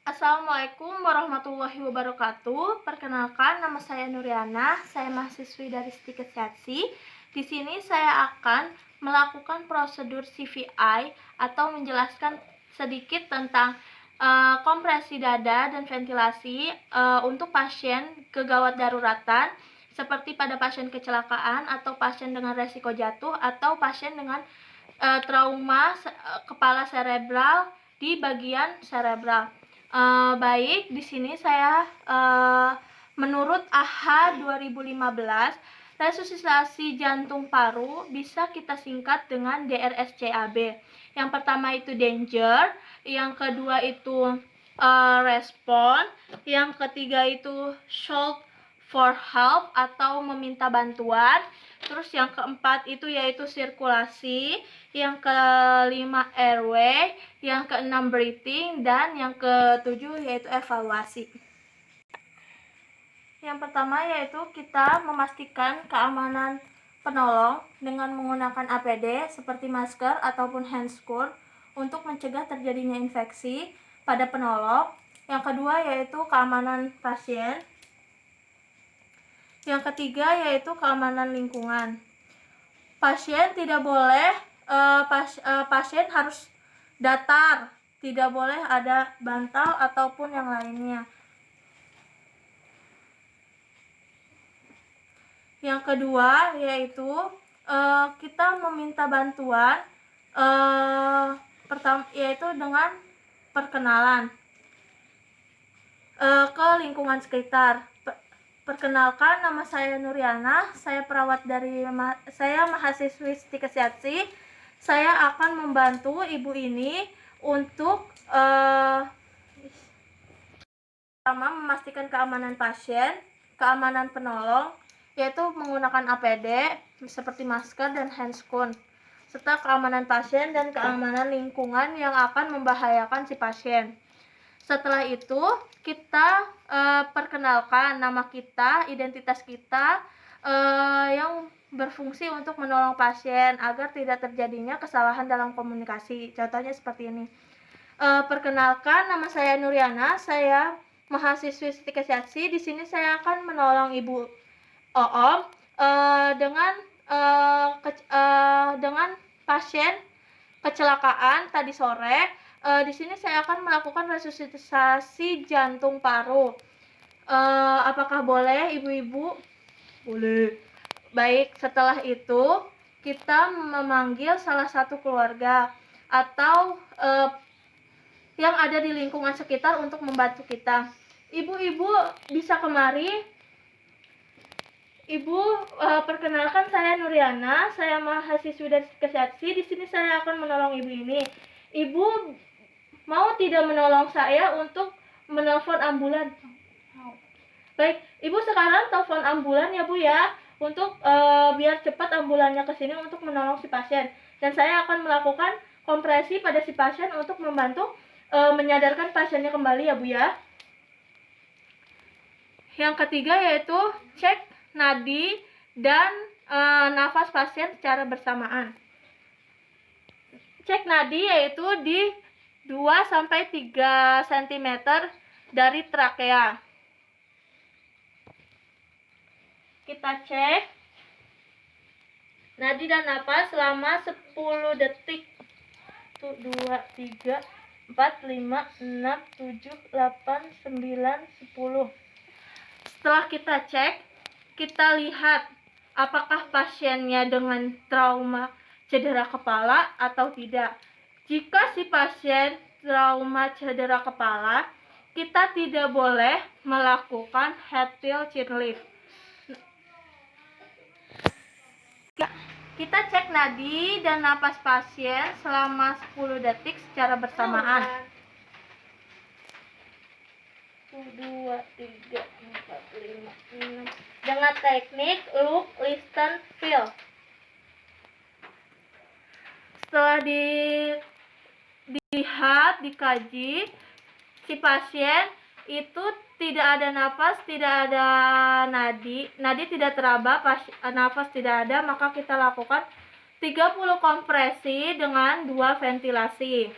Assalamualaikum warahmatullahi wabarakatuh. Perkenalkan, nama saya Nuriana. Saya mahasiswi dari Stikes Sehatsi. Di sini saya akan melakukan prosedur CVI atau menjelaskan sedikit tentang kompresi dada dan ventilasi untuk pasien kegawat daruratan seperti pada pasien kecelakaan atau pasien dengan resiko jatuh atau pasien dengan trauma kepala serebral di bagian serebral. Baik, di sini saya menurut AHA 2015, resusitasi jantung paru bisa kita singkat dengan DRSCAB. Yang pertama itu danger, yang kedua itu respond, yang ketiga itu shout for help atau meminta bantuan. Terus yang keempat itu yaitu sirkulasi, yang kelima airway, yang keenam breathing, dan yang ketujuh yaitu evaluasi. Yang pertama yaitu kita memastikan keamanan penolong dengan menggunakan APD seperti masker ataupun handscoon untuk mencegah terjadinya infeksi pada penolong. Yang kedua yaitu keamanan pasien. Yang ketiga yaitu keamanan lingkungan. Pasien tidak boleh pasien harus datar, tidak boleh ada bantal ataupun yang lainnya. Yang kedua yaitu kita meminta bantuan yaitu dengan perkenalan ke lingkungan sekitar. Perkenalkan, nama saya Nuriana, saya mahasiswi Stikes Sehatsi. Saya akan membantu ibu ini untuk pertama memastikan keamanan pasien, keamanan penolong, yaitu menggunakan APD seperti masker dan handscoon, serta keamanan pasien dan keamanan lingkungan yang akan membahayakan si pasien. Setelah itu kita perkenalkan nama kita, identitas kita yang berfungsi untuk menolong pasien agar tidak terjadinya kesalahan dalam komunikasi. Contohnya seperti ini. Perkenalkan, nama saya Nuriana, saya mahasiswi Stikes Sehatsi. Di sini saya akan menolong Ibu Oom dengan pasien kecelakaan tadi sore. Di sini saya akan melakukan resusitasi jantung paru. Apakah boleh, ibu-ibu? Boleh. Baik, setelah itu kita memanggil salah satu keluarga atau yang ada di lingkungan sekitar untuk membantu kita. Ibu-ibu bisa kemari. Ibu, perkenalkan saya Nuriana, saya mahasiswi dari Stikes Sehatsi. Di sini saya akan menolong ibu ini. Ibu mau tidak menolong saya untuk menelpon ambulan? Baik, ibu sekarang telepon ambulan ya bu ya, untuk biar cepat ambulannya ke sini untuk menolong si pasien. Dan saya akan melakukan kompresi pada si pasien untuk membantu menyadarkan pasiennya kembali ya bu ya. Yang ketiga yaitu cek nadi dan nafas pasien secara bersamaan. Cek nadi yaitu di 2-3 cm dari trakea. Kita cek nadi dan napas selama 10 detik. 1, 2, 3, 4, 5, 6, 7, 8, 9, 10. Setelah kita cek, kita lihat apakah pasiennya dengan trauma cedera kepala atau tidak. Jika si pasien trauma cedera kepala, kita tidak boleh melakukan head till chin lift. Kita cek nadi dan napas pasien selama 10 detik secara bersamaan. 1, 2, 3, 4, 5, 6. Dengan teknik look, listen, feel. Setelah dilihat, dikaji, si pasien itu tidak ada napas, tidak ada nadi tidak teraba, nafas tidak ada, maka kita lakukan 30 kompresi dengan 2 ventilasi.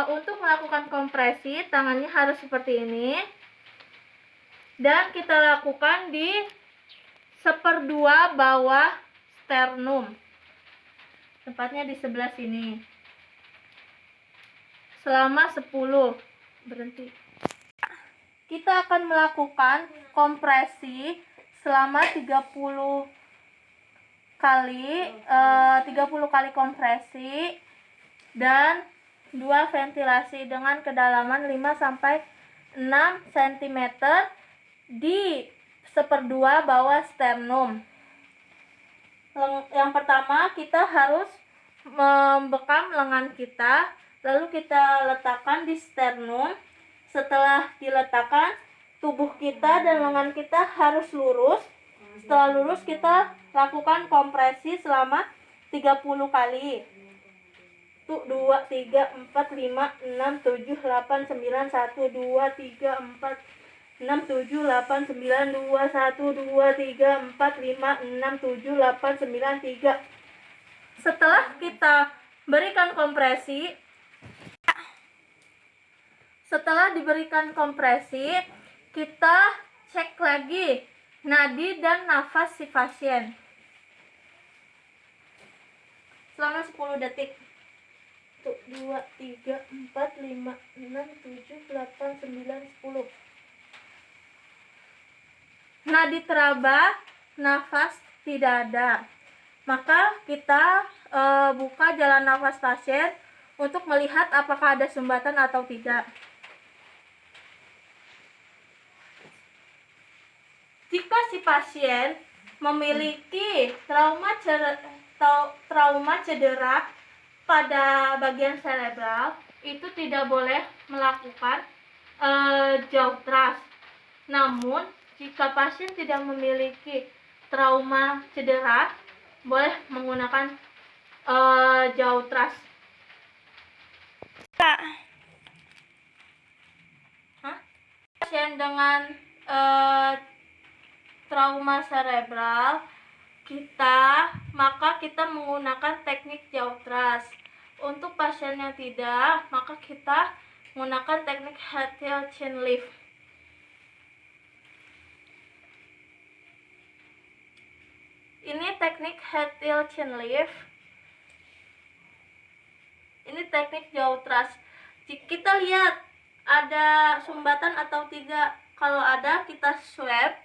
Untuk melakukan kompresi, tangannya harus seperti ini. Dan kita lakukan di 1/2 bawah sternum. Tempatnya di sebelah sini. Selama 10. Berhenti. Kita akan melakukan kompresi selama 30 kali kompresi dan 2 ventilasi dengan kedalaman 5 sampai 6 cm di 1/2 bawah sternum. Yang pertama, kita harus membekam lengan kita, lalu kita letakkan di sternum. Setelah diletakkan, tubuh kita dan lengan kita harus lurus. Setelah lurus, kita lakukan kompresi selama 30 kali. 1, 2, 3, 4, 5, 6, 7, 8, 9, 1, 2, 3, 4, 6, 7, 8, 9, 2, 1, 2, 3, 4, 5, 6, 7, 8, 9, 3. Setelah kita berikan kompresi, kita cek lagi nadi dan nafas si pasien selama 10 detik. 1, 2, 3, 4, 5, 6, 7, 8, 9, 10. Nadi teraba, nafas tidak ada. Maka kita buka jalan nafas pasien untuk melihat apakah ada sumbatan atau tidak. Jika si pasien memiliki trauma cedera pada bagian cerebral, itu tidak boleh melakukan jaw thrust. Namun, jika pasien tidak memiliki trauma cedera, boleh menggunakan jaw thrust. Pasien dengan trauma cerebral, maka kita menggunakan teknik jaw thrust. Untuk pasien yang tidak, maka kita menggunakan teknik head tail chin lift. Ini teknik head tail chin lift. Ini teknik jaw thrust. Kita lihat ada sumbatan atau tidak. Kalau ada, kita swab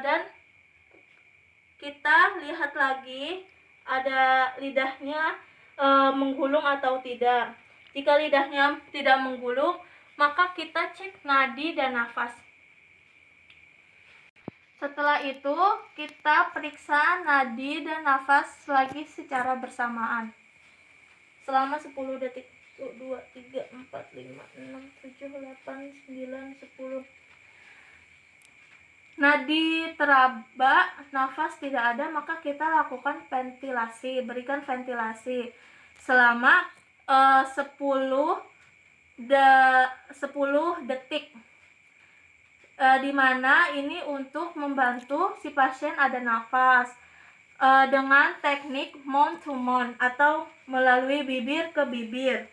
dan kita lihat lagi ada lidahnya menggulung atau tidak. Jika lidahnya tidak menggulung, maka kita cek nadi dan nafas. Setelah itu, kita periksa nadi dan nafas lagi secara bersamaan selama 10 detik. 1, 2, 3, 4, 5, 6, 7, 8, 9, 10. Nadi teraba, nafas tidak ada, maka kita lakukan ventilasi, berikan ventilasi selama 10 detik. Di mana ini untuk membantu si pasien ada nafas dengan teknik mouth to mouth atau melalui bibir ke bibir.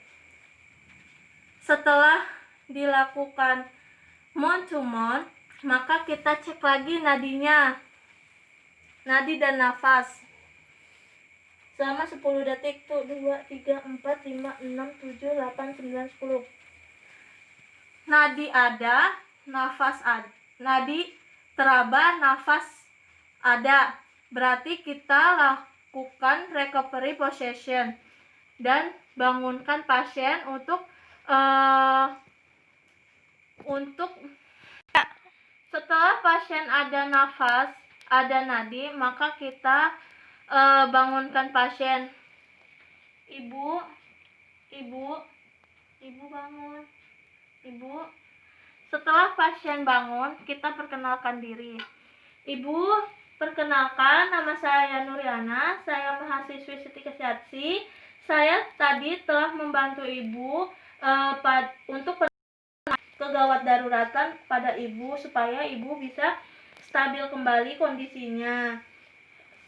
Setelah dilakukan mouth to mouth, maka kita cek lagi nadinya, nadi dan nafas selama 10 detik. 1, 2, 3, 4, 5, 6, 7, 8, 9, 10. Nadi ada, nafas ada. Nadi teraba, nafas ada. Berarti kita lakukan recovery position dan bangunkan pasien untuk setelah pasien ada nafas, ada nadi, maka kita bangunkan pasien. Ibu bangun. Ibu. Setelah pasien bangun, kita perkenalkan diri. Ibu, perkenalkan, nama saya Nuriana, saya mahasiswi Setika Sehatsi. Saya tadi telah membantu Ibu untuk kegawat daruratan pada Ibu supaya Ibu bisa stabil kembali kondisinya.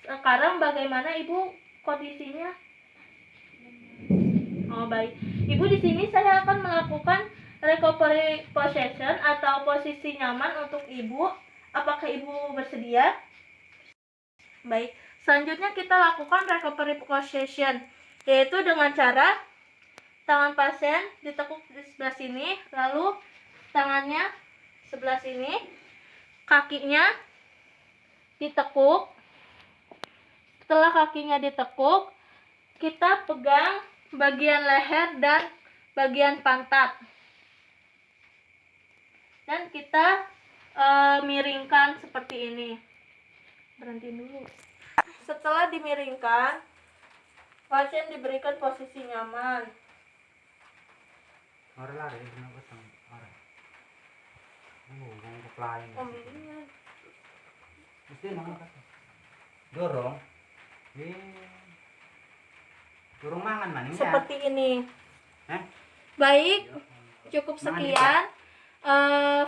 Sekarang bagaimana Ibu kondisinya? Oh, baik. Ibu, di sini saya akan melakukan recovery position atau posisi nyaman untuk Ibu. Apakah Ibu bersedia? Baik, selanjutnya kita lakukan recovery position, yaitu dengan cara tangan pasien ditekuk di sebelah sini, lalu tangannya sebelah sini, kakinya ditekuk. Setelah kakinya ditekuk, kita pegang bagian leher dan bagian pantat, dan kita miringkan seperti ini. Berhenti dulu. Setelah dimiringkan, pasien diberikan posisi nyaman. Lari-lari kenapa sang orang? Yang keplain. Mesti nang dorong. Dorong mangan maning ya. Seperti ini. Baik, cukup sekian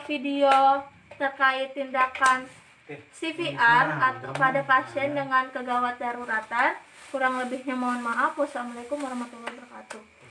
video terkait tindakan CPR atau pada pasien dengan kegawat daruratan. Kurang lebihnya mohon maaf. Wassalamualaikum warahmatullahi wabarakatuh.